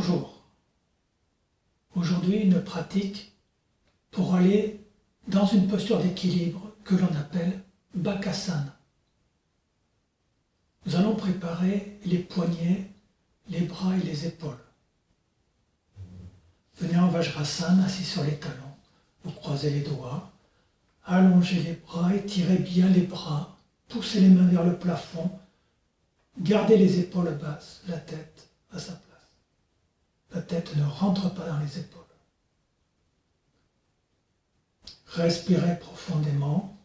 Bonjour. Aujourd'hui, une pratique pour aller dans une posture d'équilibre que l'on appelle Bakasana. Nous allons préparer les poignets, les bras et les épaules. Venez en Vajrasana, assis sur les talons. Vous croisez les doigts, allongez les bras, étirez bien les bras, poussez les mains vers le plafond, gardez les épaules basses, la tête à sa place. La tête ne rentre pas dans les épaules. Respirez profondément.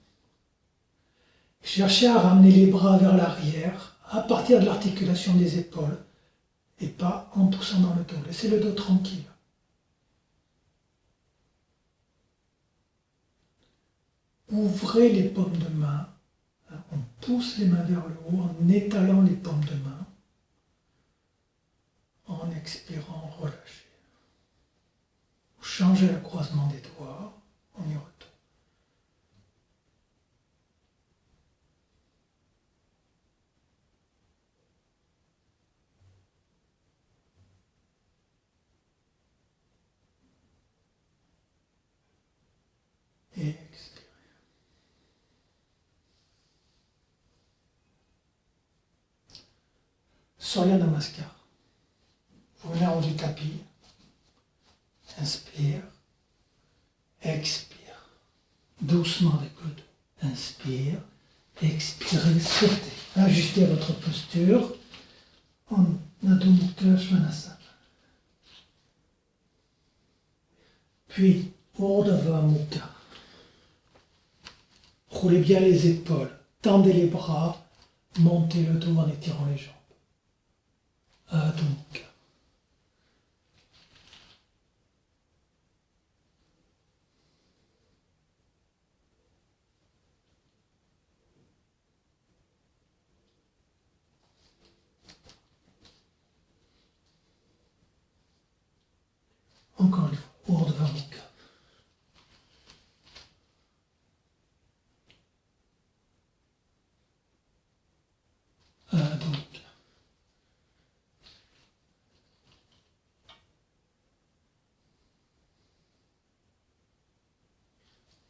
Cherchez à ramener les bras vers l'arrière, à partir de l'articulation des épaules, et pas en poussant dans le dos. Laissez le dos tranquille. Ouvrez les paumes de main. On pousse les mains vers le haut en étalant les paumes de main. En expirant, relâchez. Vous changez le croisement des doigts. On y retourne. Et expirez. Surya Namaskar. Vous venez en haut du tapis. Inspire. Expire. Doucement avec le dos. Inspire. Expirez. Sautez. Ajustez votre posture en Adho Mukha Svanasana. Puis, Urdhva Mukha. Roulez bien les épaules. Tendez les bras. Montez le dos en étirant les jambes. Adho Mukha. Encore une fois, Urdhva Mukha. Adho Mukha.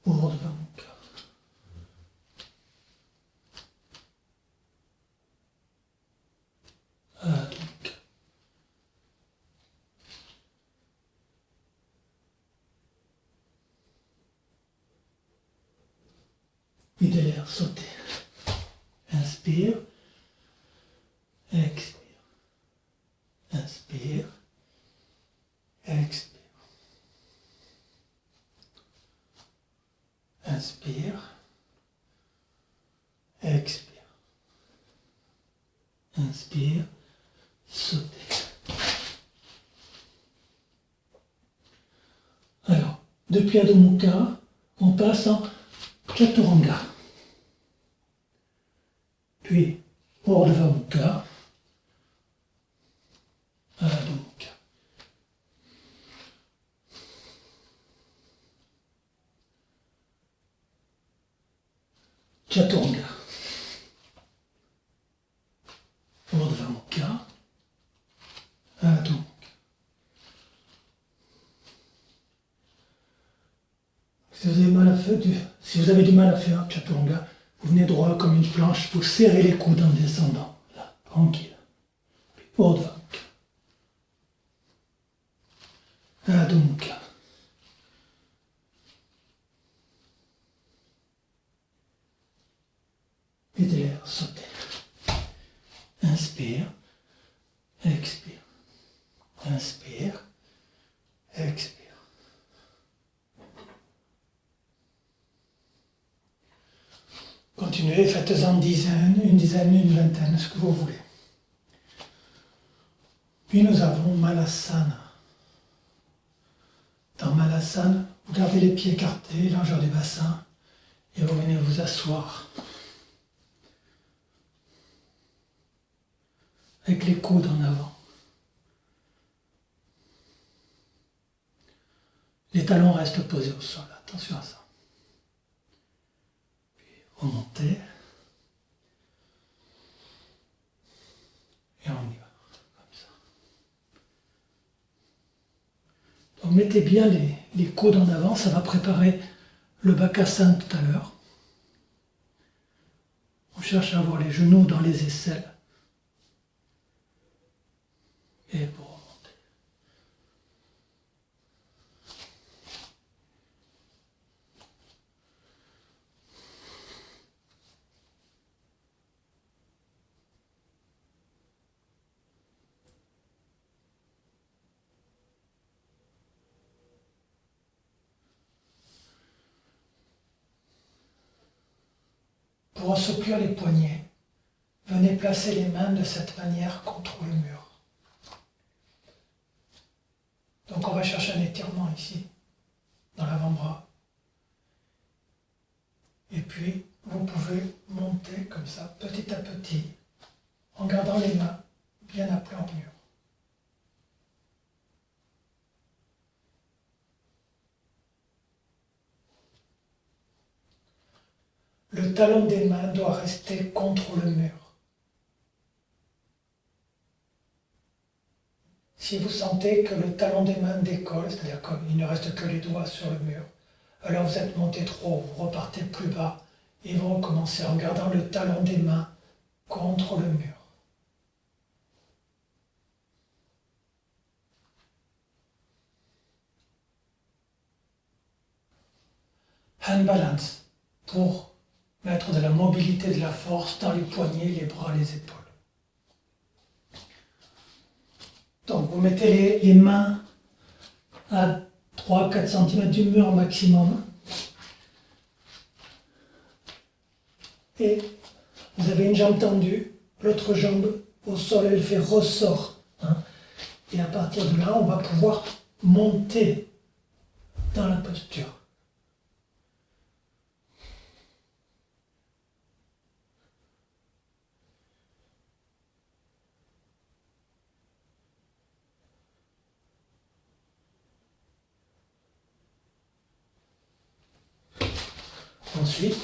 Urdhva Mukha. Adho Mukha. Videz l'air, sautez. Inspire. Expire. Inspire. Expire. Inspire. Expire. Inspire. Sautez. Alors, depuis Adho Mukha, on passe en Chaturanga. Puis, Urdhva Mukha. Adho Mukha. Chaturanga. Urdhva Mukha. Adho Mukha. Si vous avez du mal à faire Chaturanga, vous venez droit comme une planche, vous serrez les coudes en descendant. Là, tranquille. Puis Urdhva Mukha. Adho Mukha. Videz l'air, sautez. Inspire. Expire. Inspire. Expire. Continuez, faites-en une dizaine, une vingtaine, ce que vous voulez. Puis nous avons Malasana. Dans Malasana, vous gardez les pieds écartés, largeur du bassin, et vous venez vous asseoir. Avec les coudes en avant. Les talons restent posés au sol, attention à ça. Remontez. Et on y va, comme ça. Donc mettez bien les coudes en avant, ça va préparer le bakassan tout à l'heure. On cherche à avoir les genoux dans les aisselles. Et vous remontez. Pour assouplir les poignets, venez placer les mains de cette manière contre le mur. Donc on va chercher un étirement ici, dans l'avant-bras. Et puis, vous pouvez monter comme ça, petit à petit, en gardant les mains bien à plat au mur. Le talon des mains doit rester contre le mur. Si vous sentez que le talon des mains décolle, c'est-à-dire qu'il ne reste que les doigts sur le mur, alors vous êtes monté trop haut, vous repartez plus bas et vous recommencez en gardant le talon des mains contre le mur. Hand balance pour mettre de la mobilité, de la force dans les poignets, les bras, les épaules. Donc vous mettez les mains à 3-4 cm du mur maximum. Et vous avez une jambe tendue, l'autre jambe au sol, elle fait ressort. Et à partir de là, on va pouvoir monter dans la posture. Ensuite,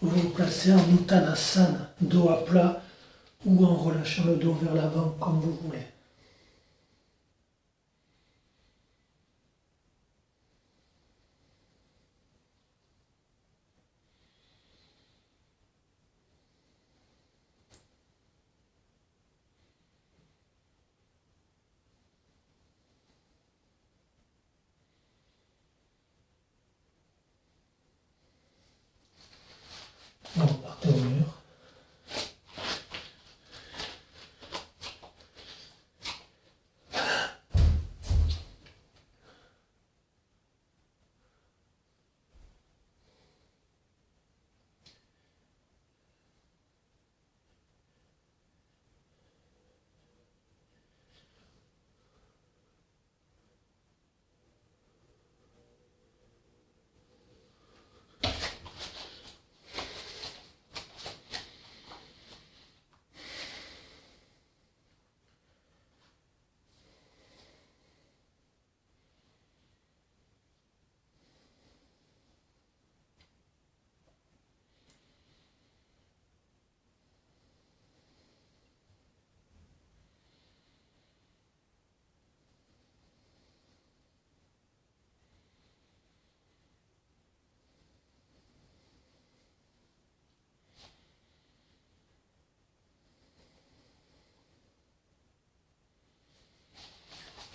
vous vous placez en Uttanasana, dos à plat ou en relâchant le dos vers l'avant comme vous voulez. Bon, partez au mur.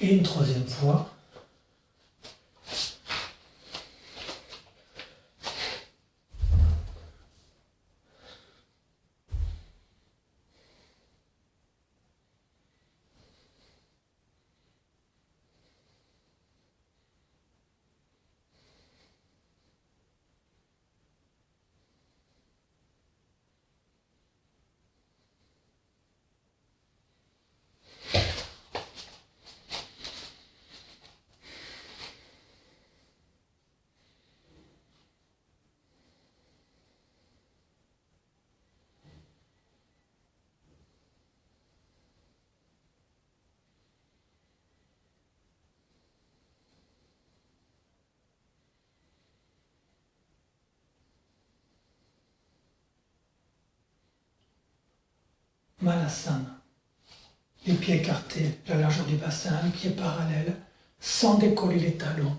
Et une troisième fois. Malasana. Les pieds écartés, la largeur du bassin, les pieds parallèles, sans décoller les talons.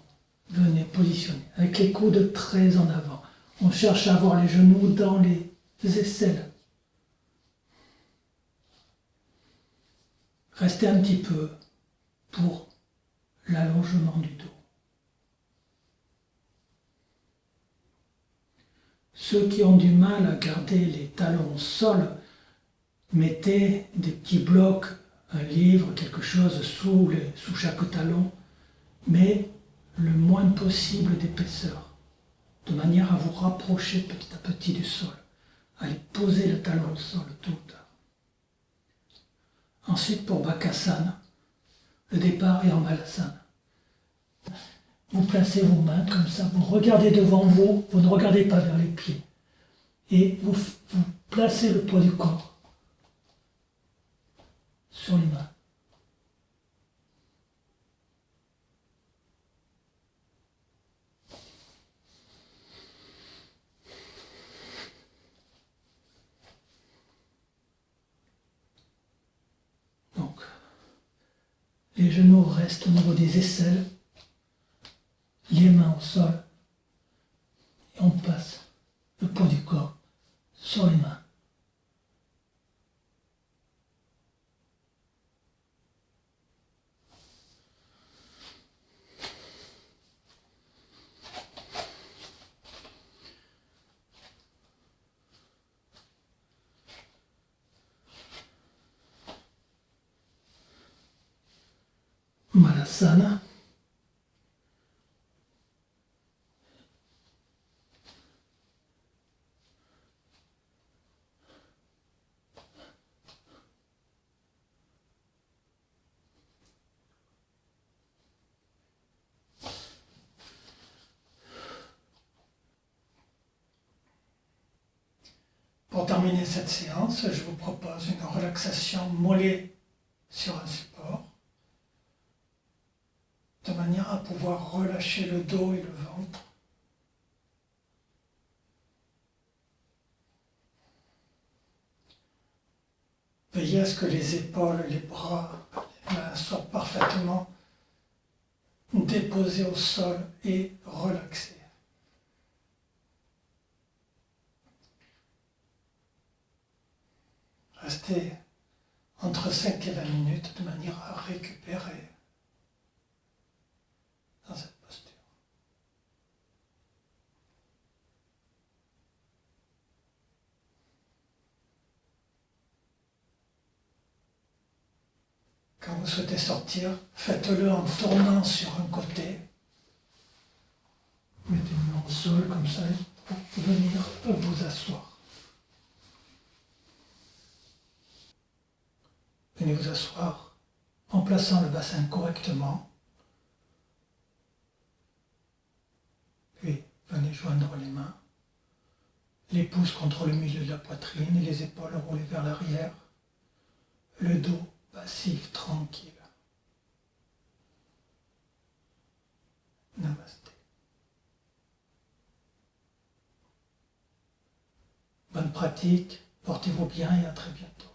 Venez positionner avec les coudes très en avant. On cherche à avoir les genoux dans les aisselles. Restez un petit peu pour l'allongement du dos. Ceux qui ont du mal à garder les talons au sol, mettez des petits blocs, un livre, quelque chose sous chaque talon, mais le moins possible d'épaisseur, de manière à vous rapprocher petit à petit du sol. Allez poser le talon au sol tout ou tard. Ensuite, pour Bakasana, le départ est en Malasana. Vous placez vos mains comme ça, vous regardez devant vous, vous ne regardez pas vers les pieds. Et vous placez le poids du corps sur les mains. Donc, les genoux restent au niveau des aisselles, les mains au sol, et on passe le poids du corps sur les mains. Malasana. Pour terminer cette séance, je vous propose une relaxation mollet sur un support, de manière à pouvoir relâcher le dos et le ventre. Veillez à ce que les épaules, les bras, les mains soient parfaitement déposés au sol et relaxés. Restez entre 5 et 20 minutes de manière à récupérer dans cette posture. Quand vous souhaitez sortir, faites-le en tournant sur un côté. Mettez le main au sol comme ça pour venir vous asseoir. Venez vous asseoir en plaçant le bassin correctement. Puis venez joindre les mains, les pouces contre le milieu de la poitrine et les épaules roulées vers l'arrière. Le dos passif, tranquille. Namasté. Bonne pratique, portez-vous bien et à très bientôt.